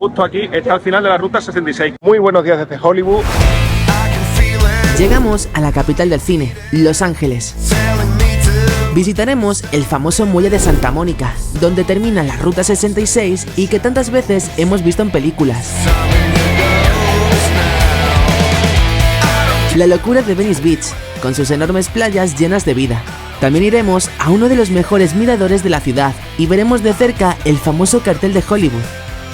Justo aquí está el final de la Ruta 66. Muy buenos días desde Hollywood. Llegamos a la capital del cine, Los Ángeles. Visitaremos el famoso muelle de Santa Mónica, donde termina la Ruta 66 y que tantas veces hemos visto en películas. La locura de Venice Beach, con sus enormes playas llenas de vida. También iremos a uno de los mejores miradores de la ciudad y veremos de cerca el famoso cartel de Hollywood.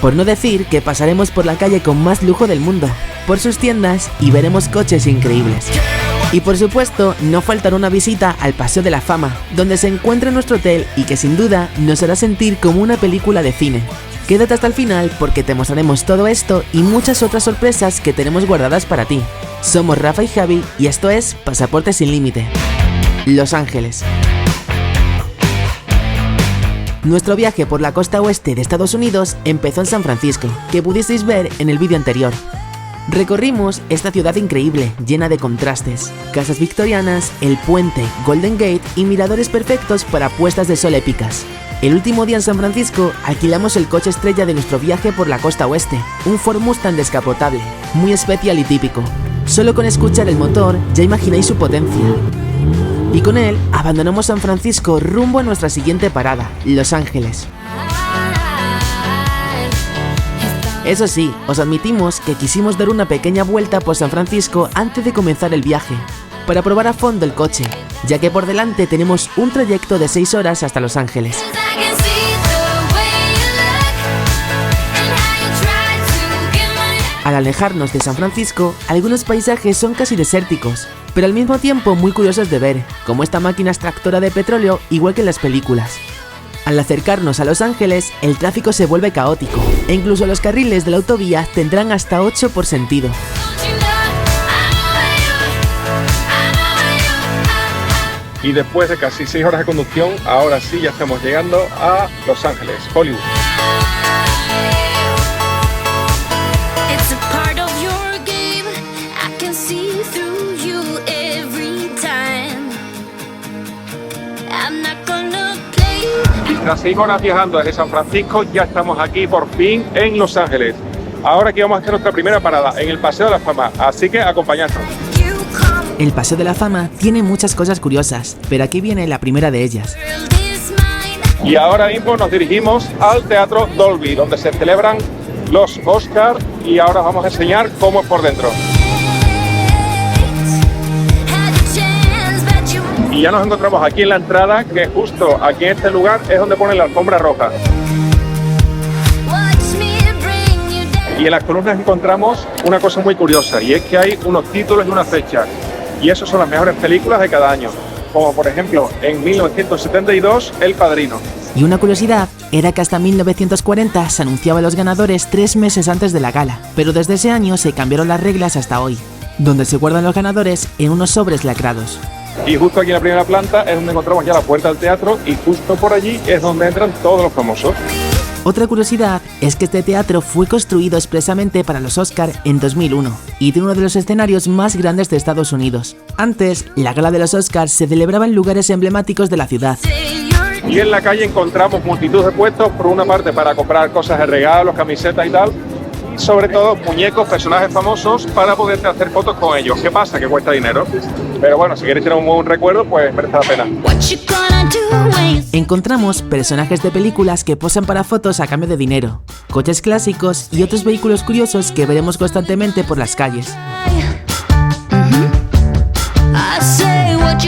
Por no decir que pasaremos por la calle con más lujo del mundo, por sus tiendas y veremos coches increíbles. Y por supuesto, no faltará una visita al Paseo de la Fama, donde se encuentra nuestro hotel y que sin duda nos hará sentir como una película de cine. Quédate hasta el final porque te mostraremos todo esto y muchas otras sorpresas que tenemos guardadas para ti. Somos Rafa y Javi y esto es Pasaporte sin Límite. Los Ángeles. Nuestro viaje por la costa oeste de Estados Unidos empezó en San Francisco, que pudisteis ver en el vídeo anterior. Recorrimos esta ciudad increíble, llena de contrastes, casas victorianas, el puente, Golden Gate y miradores perfectos para puestas de sol épicas. El último día en San Francisco alquilamos el coche estrella de nuestro viaje por la costa oeste, un Ford Mustang descapotable, muy especial y típico. Solo con escuchar el motor ya imagináis su potencia. Y con él abandonamos San Francisco rumbo a nuestra siguiente parada, Los Ángeles. Eso sí, os admitimos que quisimos dar una pequeña vuelta por San Francisco antes de comenzar el viaje, para probar a fondo el coche, ya que por delante tenemos un trayecto de 6 horas hasta Los Ángeles. Al alejarnos de San Francisco, algunos paisajes son casi desérticos, pero al mismo tiempo muy curiosos de ver, como esta máquina extractora de petróleo igual que en las películas. Al acercarnos a Los Ángeles, el tráfico se vuelve caótico, e incluso los carriles de la autovía tendrán hasta 8 por sentido. Y después de casi 6 horas de conducción, ahora sí ya estamos llegando a Los Ángeles, Hollywood. Tras 6 horas viajando desde San Francisco, ya estamos aquí por fin en Los Ángeles. Ahora aquí vamos a hacer nuestra primera parada en el Paseo de la Fama, así que acompañadnos. El Paseo de la Fama tiene muchas cosas curiosas, pero aquí viene la primera de ellas. Y ahora mismo nos dirigimos al Teatro Dolby, donde se celebran los Oscars, y ahora vamos a enseñar cómo es por dentro. Y ya nos encontramos aquí en la entrada, que justo aquí en este lugar es donde ponen la alfombra roja. Y en las columnas encontramos una cosa muy curiosa, y es que hay unos títulos y unas fechas. Y esos son las mejores películas de cada año, como por ejemplo en 1972 El Padrino. Y una curiosidad era que hasta 1940 se anunciaban los ganadores 3 meses antes de la gala, pero desde ese año se cambiaron las reglas hasta hoy, donde se guardan los ganadores en unos sobres lacrados. Y justo aquí en la primera planta es donde encontramos ya la puerta del teatro, y justo por allí es donde entran todos los famosos. Otra curiosidad es que este teatro fue construido expresamente para los Oscar en 2001 y tiene uno de los escenarios más grandes de Estados Unidos. Antes, la gala de los Oscars se celebraba en lugares emblemáticos de la ciudad. Y en la calle encontramos multitud de puestos, por una parte para comprar cosas de regalos, camisetas y tal, y sobre todo muñecos, personajes famosos, para poderte hacer fotos con ellos. ¿Qué pasa? Que cuesta dinero. Pero bueno, si queréis tener un buen recuerdo, pues merece la pena. Encontramos personajes de películas que posan para fotos a cambio de dinero, coches clásicos y otros vehículos curiosos que veremos constantemente por las calles.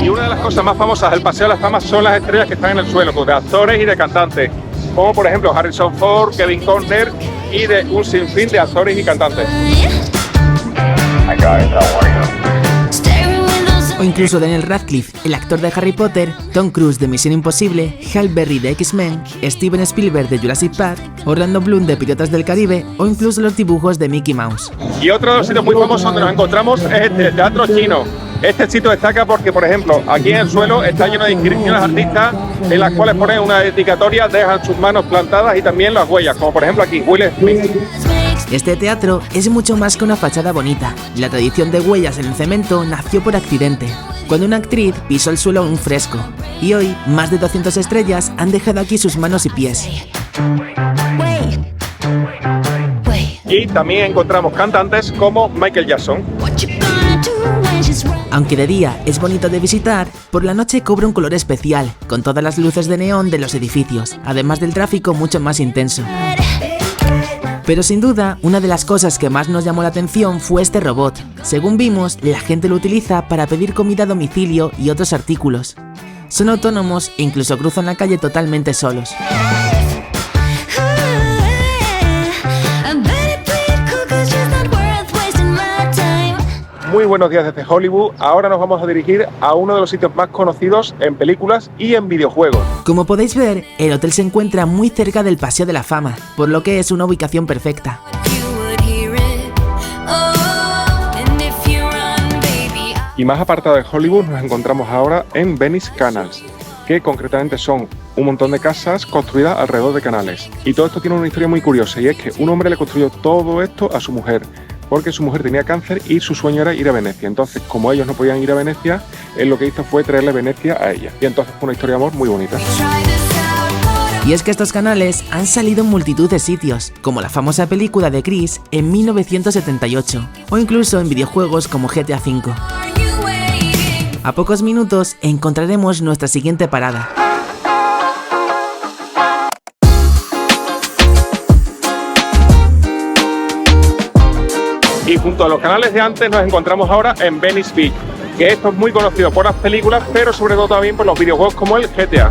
Y una de las cosas más famosas del Paseo de la Fama son las estrellas que están en el suelo, de actores y de cantantes, como por ejemplo Harrison Ford, Kevin Costner y de un sinfín de actores y cantantes. O incluso Daniel Radcliffe, el actor de Harry Potter, Tom Cruise de Misión Imposible, Halle Berry de X-Men, Steven Spielberg de Jurassic Park, Orlando Bloom de Piratas del Caribe o incluso los dibujos de Mickey Mouse. Y otro de los sitios muy famosos donde nos encontramos es el Teatro Chino. Este sitio destaca porque, por ejemplo, aquí en el suelo está lleno de inscripciones artistas en las cuales ponen una dedicatoria, dejan sus manos plantadas y también las huellas, como por ejemplo aquí, Will Smith. Este teatro es mucho más que una fachada bonita. La tradición de huellas en el cemento nació por accidente, cuando una actriz pisó el suelo en un fresco, y hoy más de 200 estrellas han dejado aquí sus manos y pies. Y también encontramos cantantes como Michael Jackson. Aunque de día es bonito de visitar, por la noche cobra un color especial, con todas las luces de neón de los edificios, además del tráfico mucho más intenso. Pero sin duda, una de las cosas que más nos llamó la atención fue este robot. Según vimos, la gente lo utiliza para pedir comida a domicilio y otros artículos. Son autónomos e incluso cruzan la calle totalmente solos. Muy buenos días desde Hollywood. Ahora nos vamos a dirigir a uno de los sitios más conocidos en películas y en videojuegos. Como podéis ver, el hotel se encuentra muy cerca del Paseo de la Fama, por lo que es una ubicación perfecta. Y más apartado de Hollywood nos encontramos ahora en Venice Canals, que concretamente son un montón de casas construidas alrededor de canales. Y todo esto tiene una historia muy curiosa, y es que un hombre le construyó todo esto a su mujer, porque su mujer tenía cáncer y su sueño era ir a Venecia. Entonces, como ellos no podían ir a Venecia, él lo que hizo fue traerle Venecia a ella. Y entonces fue una historia de amor muy bonita. Y es que estos canales han salido en multitud de sitios, como la famosa película de Chris en 1978, o incluso en videojuegos como GTA V. A pocos minutos encontraremos nuestra siguiente parada. Y junto a los canales de antes nos encontramos ahora en Venice Beach, que esto es muy conocido por las películas, pero sobre todo también por los videojuegos como el GTA.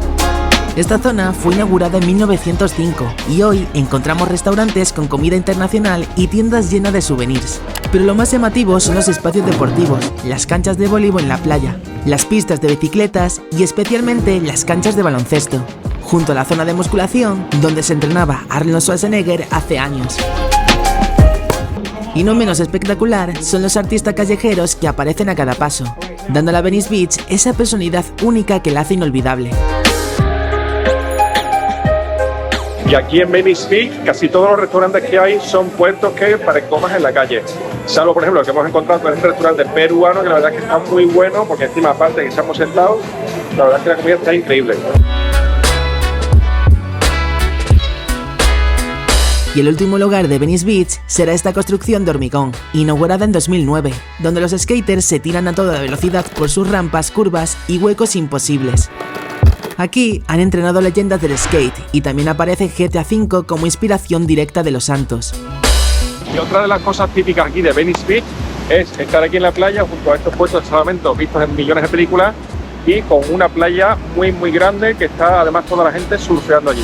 Esta zona fue inaugurada en 1905 y hoy encontramos restaurantes con comida internacional y tiendas llenas de souvenirs. Pero lo más llamativo son los espacios deportivos, las canchas de voleibol en la playa, las pistas de bicicletas y especialmente las canchas de baloncesto, junto a la zona de musculación donde se entrenaba Arnold Schwarzenegger hace años. Y no menos espectacular son los artistas callejeros que aparecen a cada paso, dando a la Venice Beach esa personalidad única que la hace inolvidable. Y aquí en Venice Beach casi todos los restaurantes que hay son puestos que para que comas en la calle. Salvo, por ejemplo, el que hemos encontrado en un restaurante peruano, que la verdad es que está muy bueno, porque encima, aparte de que estamos sentados, la verdad es que la comida está increíble. Y el último lugar de Venice Beach será esta construcción de hormigón, inaugurada en 2009, donde los skaters se tiran a toda velocidad por sus rampas, curvas y huecos imposibles. Aquí han entrenado leyendas del skate y también aparece GTA V como inspiración directa de Los Santos. Y otra de las cosas típicas aquí de Venice Beach es estar aquí en la playa junto a estos puestos de salvamento vistos en millones de películas y con una playa muy muy grande que está además toda la gente surfeando allí.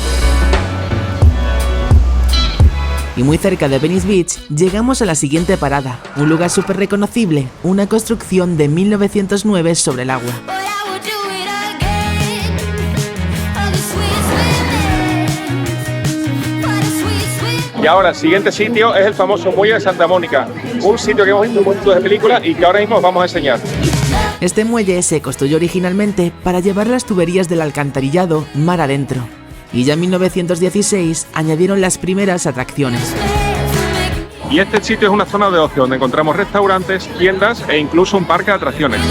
Y muy cerca de Venice Beach llegamos a la siguiente parada, un lugar súper reconocible, una construcción de 1909 sobre el agua. Y ahora el siguiente sitio es el famoso Muelle de Santa Mónica, un sitio que hemos visto en muchas películas y que ahora mismo os vamos a enseñar. Este muelle se construyó originalmente para llevar las tuberías del alcantarillado mar adentro, y ya en 1916 añadieron las primeras atracciones. Y este sitio es una zona de ocio donde encontramos restaurantes, tiendas e incluso un parque de atracciones.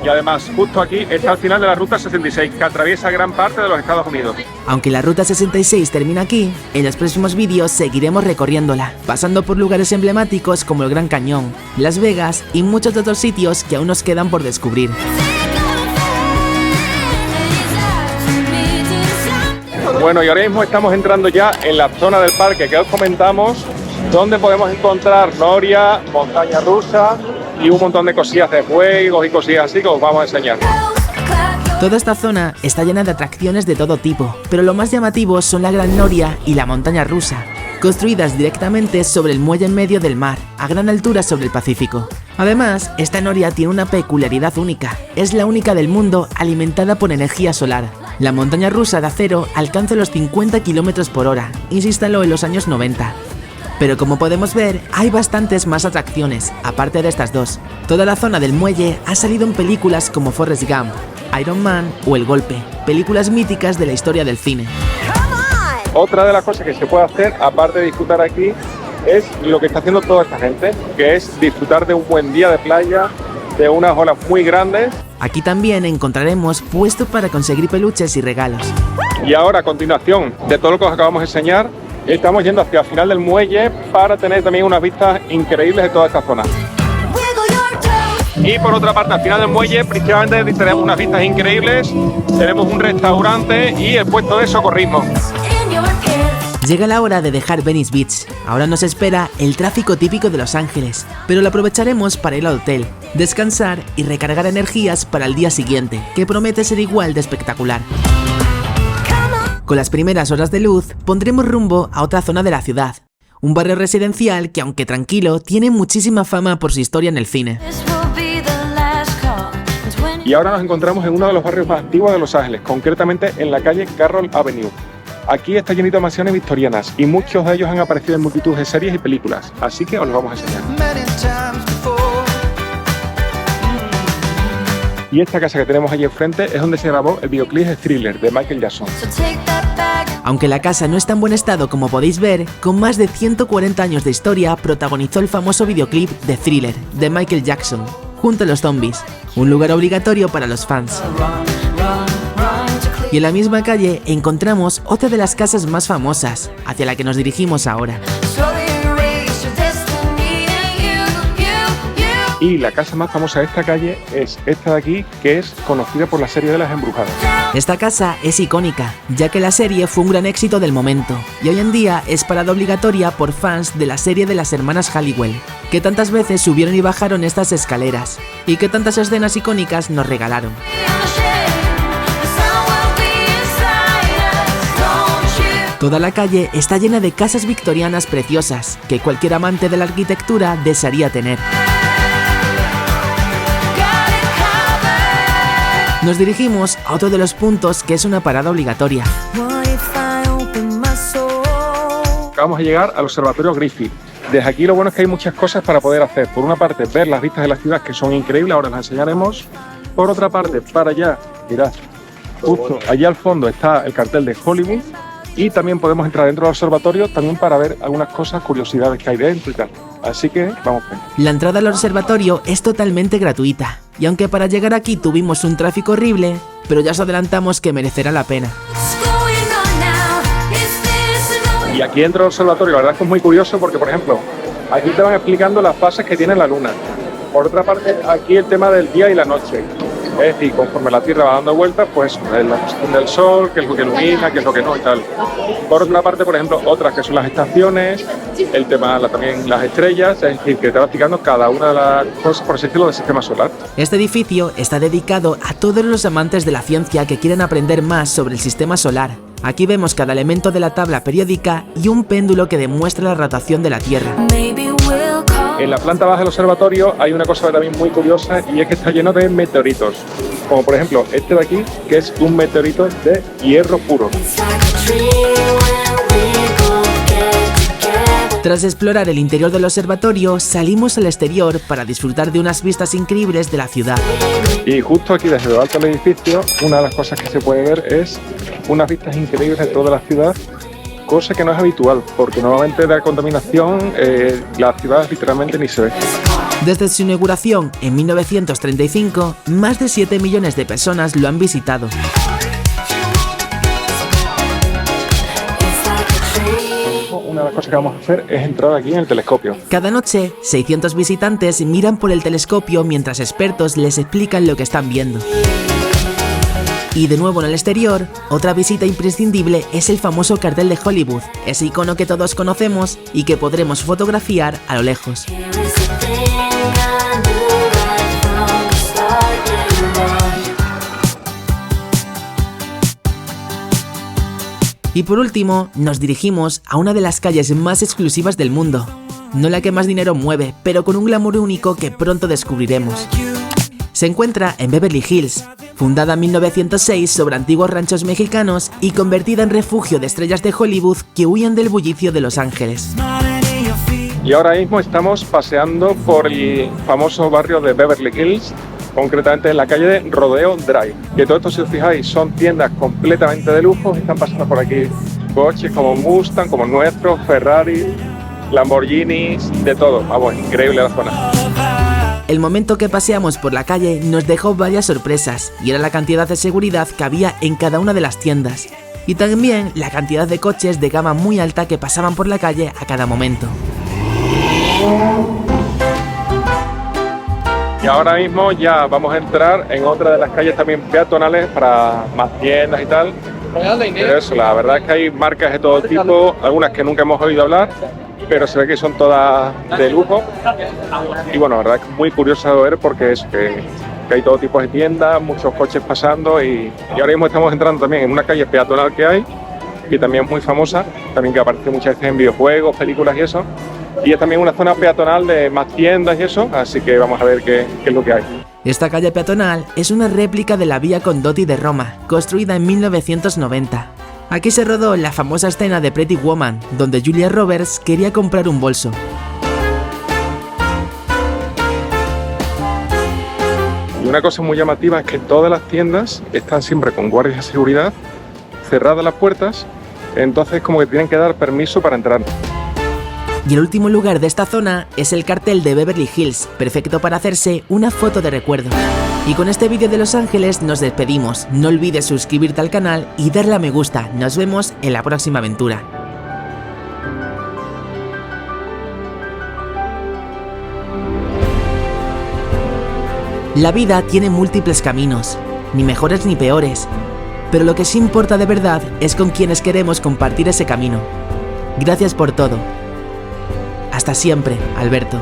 Y además, justo aquí está el final de la Ruta 66, que atraviesa gran parte de los Estados Unidos. Aunque la Ruta 66 termina aquí, en los próximos vídeos seguiremos recorriéndola, pasando por lugares emblemáticos como el Gran Cañón, Las Vegas y muchos otros sitios que aún nos quedan por descubrir. Bueno, y ahora mismo estamos entrando ya en la zona del parque que os comentamos, donde podemos encontrar noria, montaña rusa y un montón de cosillas de juegos y cosillas así que os vamos a enseñar. Toda esta zona está llena de atracciones de todo tipo, pero lo más llamativo son la Gran Noria y la montaña rusa, construidas directamente sobre el muelle en medio del mar, a gran altura sobre el Pacífico. Además, esta noria tiene una peculiaridad única, es la única del mundo alimentada por energía solar. La montaña rusa de acero alcanza los 50 km por hora y se instaló en los años 90. Pero como podemos ver, hay bastantes más atracciones, aparte de estas dos. Toda la zona del muelle ha salido en películas como Forrest Gump, Iron Man o El Golpe, películas míticas de la historia del cine. Otra de las cosas que se puede hacer, aparte de disfrutar aquí, es lo que está haciendo toda esta gente, que es disfrutar de un buen día de playa, de unas olas muy grandes. Aquí también encontraremos puestos para conseguir peluches y regalos. Y ahora, a continuación de todo lo que os acabamos de enseñar, Estamos yendo hacia el final del muelle para tener también unas vistas increíbles de toda esta zona. Y por otra parte, al final del muelle, principalmente tenemos unas vistas increíbles, tenemos un restaurante y el puesto de socorrismo. Llega la hora de dejar Venice Beach. Ahora nos espera el tráfico típico de Los Ángeles, pero lo aprovecharemos para ir al hotel, descansar y recargar energías para el día siguiente, que promete ser igual de espectacular. Con las primeras horas de luz, pondremos rumbo a otra zona de la ciudad, un barrio residencial que, aunque tranquilo, tiene muchísima fama por su historia en el cine. Y ahora nos encontramos en uno de los barrios más antiguos de Los Ángeles, concretamente en la calle Carroll Avenue. Aquí está llenito de mansiones victorianas y muchos de ellos han aparecido en multitud de series y películas, así que os los vamos a enseñar. Y esta casa que tenemos allí enfrente es donde se grabó el videoclip de Thriller de Michael Jackson. Aunque la casa no está en buen estado como podéis ver, con más de 140 años de historia protagonizó el famoso videoclip de Thriller de Michael Jackson, junto a los zombies, un lugar obligatorio para los fans. Y en la misma calle encontramos otra de las casas más famosas, hacia la que nos dirigimos ahora. Y la casa más famosa de esta calle es esta de aquí, que es conocida por la serie de Las Embrujadas. Esta casa es icónica, ya que la serie fue un gran éxito del momento, y hoy en día es parada obligatoria por fans de la serie de las hermanas Halliwell, que tantas veces subieron y bajaron estas escaleras, y que tantas escenas icónicas nos regalaron. Toda la calle está llena de casas victorianas preciosas, que cualquier amante de la arquitectura desearía tener. Nos dirigimos a otro de los puntos que es una parada obligatoria. Vamos a llegar al Observatorio Griffith. Desde aquí lo bueno es que hay muchas cosas para poder hacer. Por una parte, ver las vistas de la ciudad que son increíbles, ahora las enseñaremos. Por otra parte, para allá, mirad, justo allá al fondo está el cartel de Hollywood. Y también podemos entrar dentro del observatorio también para ver algunas cosas, curiosidades que hay dentro y tal. Así que vamos bien. La entrada al observatorio es totalmente gratuita. Y aunque para llegar aquí tuvimos un tráfico horrible, pero ya os adelantamos que merecerá la pena. Y aquí dentro del observatorio la verdad es que es muy curioso porque, por ejemplo, aquí te van explicando las fases que tiene la luna. Por otra parte, aquí el tema del día y la noche. Es decir, conforme la Tierra va dando vueltas, pues la posición del Sol, qué es lo que ilumina, qué es lo que no y tal. Por otra parte, por ejemplo, otras que son las estaciones, el tema también las estrellas, es decir, que te va explicando cada una de las cosas, por así decirlo, del sistema solar. Este edificio está dedicado a todos los amantes de la ciencia que quieren aprender más sobre el sistema solar. Aquí vemos cada elemento de la tabla periódica y un péndulo que demuestra la rotación de la Tierra. En la planta baja del observatorio hay una cosa también muy curiosa y es que está lleno de meteoritos, como por ejemplo este de aquí, que es un meteorito de hierro puro. Tras explorar el interior del observatorio, salimos al exterior para disfrutar de unas vistas increíbles de la ciudad. Y justo aquí desde lo alto del edificio, una de las cosas que se puede ver es unas vistas increíbles de toda la ciudad, cosa que no es habitual, porque normalmente de la contaminación la ciudad literalmente ni se ve. Desde su inauguración en 1935, más de 7 millones de personas lo han visitado. Una de las cosas que vamos a hacer es entrar aquí en el telescopio. Cada noche, 600 visitantes miran por el telescopio mientras expertos les explican lo que están viendo. Y de nuevo en el exterior, otra visita imprescindible es el famoso cartel de Hollywood, ese icono que todos conocemos y que podremos fotografiar a lo lejos. Y por último, nos dirigimos a una de las calles más exclusivas del mundo. No la que más dinero mueve, pero con un glamour único que pronto descubriremos. Se encuentra en Beverly Hills, fundada en 1906 sobre antiguos ranchos mexicanos y convertida en refugio de estrellas de Hollywood que huyen del bullicio de Los Ángeles. Y ahora mismo estamos paseando por el famoso barrio de Beverly Hills, concretamente en la calle de Rodeo Drive. Que todo esto, si os fijáis, son tiendas completamente de lujo. Están pasando por aquí coches como Mustang, como nuestros, Ferrari, Lamborghinis, de todo. Vamos, increíble la zona. El momento que paseamos por la calle nos dejó varias sorpresas y era la cantidad de seguridad que había en cada una de las tiendas. Y también la cantidad de coches de gama muy alta que pasaban por la calle a cada momento. Y ahora mismo ya vamos a entrar en otra de las calles también peatonales para más tiendas y tal. Pero eso, la verdad es que hay marcas de todo tipo, algunas que nunca hemos oído hablar, pero se ve que son todas de lujo. Y bueno, la verdad es que es muy curioso de ver porque es que hay todo tipo de tiendas, muchos coches pasando y ahora mismo estamos entrando también en una calle peatonal que hay y también muy famosa, también que aparece muchas veces en videojuegos, películas y eso. Y es también una zona peatonal de más tiendas y eso, así que vamos a ver qué es lo que hay. Esta calle peatonal es una réplica de la Via Condotti de Roma, construida en 1990. Aquí se rodó la famosa escena de Pretty Woman, donde Julia Roberts quería comprar un bolso. Y una cosa muy llamativa es que todas las tiendas están siempre con guardias de seguridad, cerradas las puertas, entonces como que tienen que dar permiso para entrar. Y el último lugar de esta zona es el cartel de Beverly Hills, perfecto para hacerse una foto de recuerdo. Y con este vídeo de Los Ángeles nos despedimos. No olvides suscribirte al canal y darle a me gusta. Nos vemos en la próxima aventura. La vida tiene múltiples caminos, ni mejores ni peores, pero lo que sí importa de verdad es con quienes queremos compartir ese camino. Gracias por todo. Hasta siempre, Alberto.